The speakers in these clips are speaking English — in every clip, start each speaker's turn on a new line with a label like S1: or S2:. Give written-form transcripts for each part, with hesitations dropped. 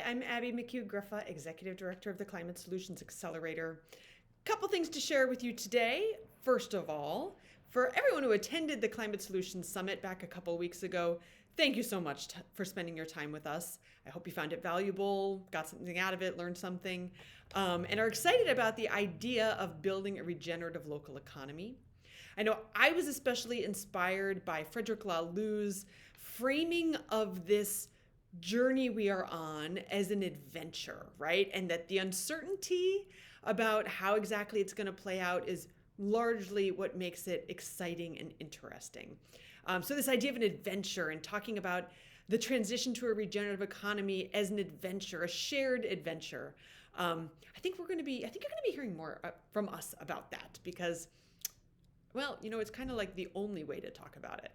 S1: Hi, I'm Abby McHugh-Griffa, Executive Director of the Climate Solutions Accelerator. Couple things to share with you today. First of all, for everyone who attended the Climate Solutions Summit back a couple weeks ago, thank you so much for spending your time with us. I hope you found it valuable, got something out of it, learned something, and are excited about the idea of building a regenerative local economy. I know I was especially inspired by Frederick Laloux's framing of this journey we are on as an adventure, right? And that the uncertainty about how exactly it's going to play out is largely what makes it exciting and interesting. So this idea of an adventure and talking about the transition to a regenerative economy as an adventure, a shared adventure. I think you're going to be hearing more from us about that because, well, it's kind of like the only way to talk about it.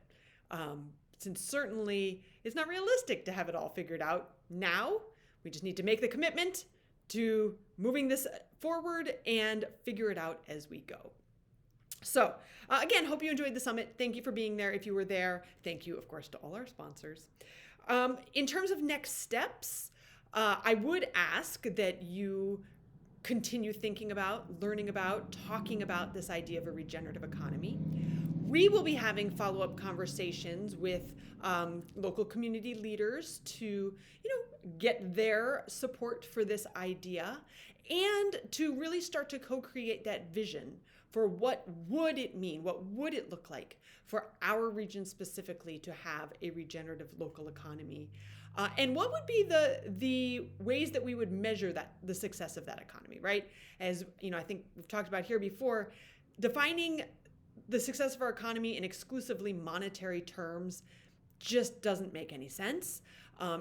S1: Since certainly it's not realistic to have it all figured out now. We just need to make the commitment to moving this forward and figure it out as we go. So again, hope you enjoyed the summit. Thank you for being there. If you were there, thank you, of course, to all our sponsors. In terms of next steps, I would ask that you continue thinking about, learning about, talking about this idea of a regenerative economy. We will be having follow-up conversations with local community leaders to, get their support for this idea and to really start to co-create that vision for what would it mean, what would it look like for our region specifically to have a regenerative local economy. And what would be the ways that we would measure the success of that economy, right? As I think we've talked about here before, defining the success of our economy in exclusively monetary terms just doesn't make any sense,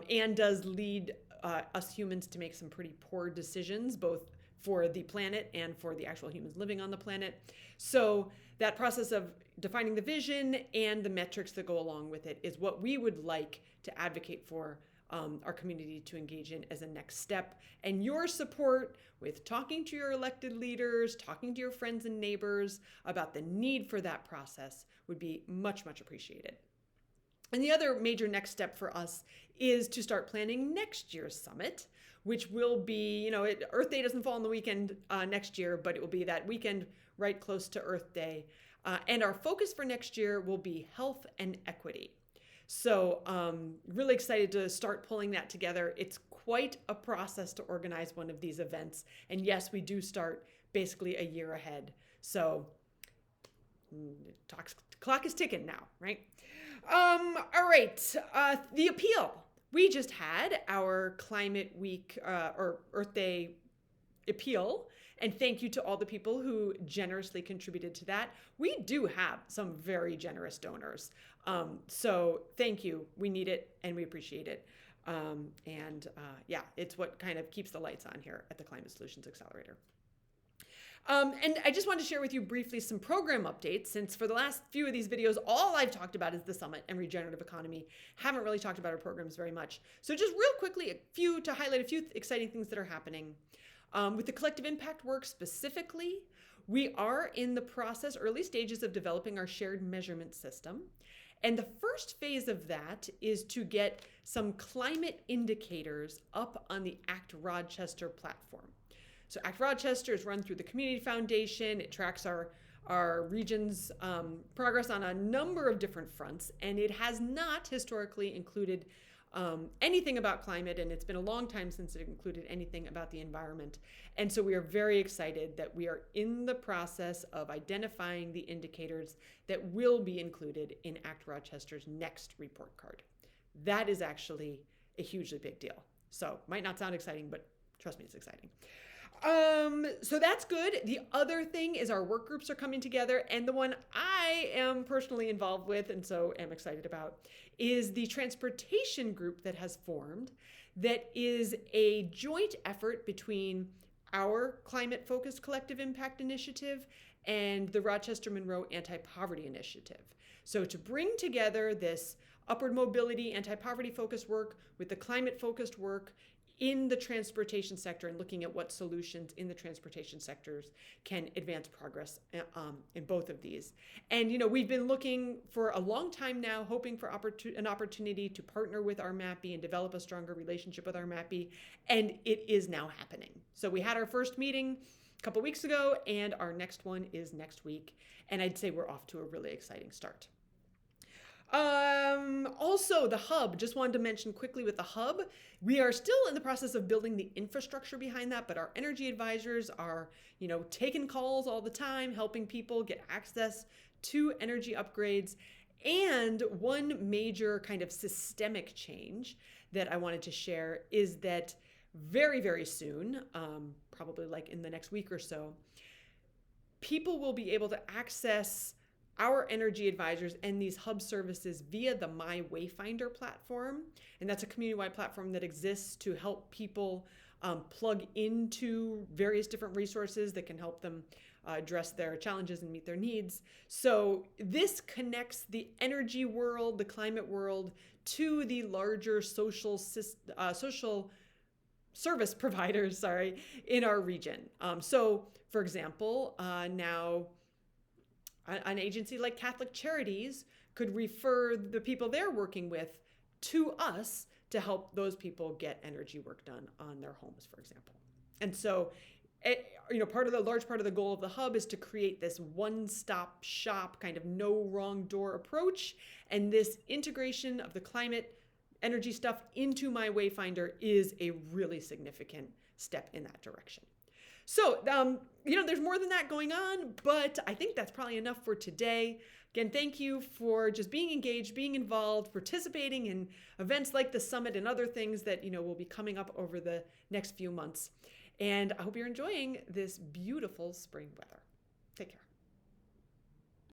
S1: and does lead us humans to make some pretty poor decisions, both for the planet and for the actual humans living on the planet. So that process of defining the vision and the metrics that go along with it is what we would like to advocate for our community to engage in as a next step. And your support with talking to your elected leaders, talking to your friends and neighbors about the need for that process would be much, much appreciated. And the other major next step for us is to start planning next year's summit, which will be, Earth Day doesn't fall on the weekend next year, but it will be that weekend right close to Earth Day. And our focus for next year will be health and equity. So really excited to start pulling that together. It's quite a process to organize one of these events. And yes, we do start basically a year ahead. So clock is ticking now, right? All right, the appeal. We just had our Climate Week or Earth Day appeal, and thank you to all the people who generously contributed to that. We do have some very generous donors, so thank you. We need it and we appreciate it. Yeah, it's what kind of keeps the lights on here at the Climate Solutions Accelerator. And I just wanted to share with you briefly some program updates, since for the last few of these videos, all I've talked about is the summit and regenerative economy. Haven't really talked about our programs very much. So just real quickly, to highlight a few exciting things that are happening. With the collective impact work specifically, we are in the process, early stages of developing our shared measurement system. And the first phase of that is to get some climate indicators up on the Act Rochester platform. So Act Rochester is run through the Community Foundation. It tracks our region's progress on a number of different fronts, and it has not historically included anything about climate, and it's been a long time since it included anything about the environment. And so we are very excited that we are in the process of identifying the indicators that will be included in Act Rochester's next report card. That is actually a hugely big deal. So might not sound exciting, but trust me, it's exciting. So that's good. The other thing is our work groups are coming together, and the one I am personally involved with and so am excited about is the transportation group that has formed, that is a joint effort between our climate-focused collective impact initiative and the Rochester Monroe Anti-Poverty Initiative. So to bring together this upward mobility, anti-poverty focused work with the climate focused work in the transportation sector and looking at what solutions in the transportation sectors can advance progress in both of these. And, we've been looking for a long time now, hoping for an opportunity to partner with RMAPI and develop a stronger relationship with RMAPI, and it is now happening. So we had our first meeting a couple weeks ago, and our next one is next week. And I'd say we're off to a really exciting start. Also, the hub, just wanted to mention quickly with the hub, we are still in the process of building the infrastructure behind that, but our energy advisors are, taking calls all the time, helping people get access to energy upgrades. And one major kind of systemic change that I wanted to share is that very, very soon, probably like in the next week or so, people will be able to access our energy advisors and these hub services via the My Wayfinder platform. And that's a community-wide platform that exists to help people plug into various different resources that can help them address their challenges and meet their needs. So this connects the energy world, the climate world, to the larger social service providers, in our region. So for example, now an agency like Catholic Charities could refer the people they're working with to us to help those people get energy work done on their homes, for example. And so, large part of the goal of the hub is to create this one-stop shop kind of no wrong door approach. And this integration of the climate energy stuff into My Wayfinder is a really significant step in that direction. So, there's more than that going on, but I think that's probably enough for today. Again, thank you for just being engaged, being involved, participating in events like the summit and other things that, will be coming up over the next few months. And I hope you're enjoying this beautiful spring weather. Take care.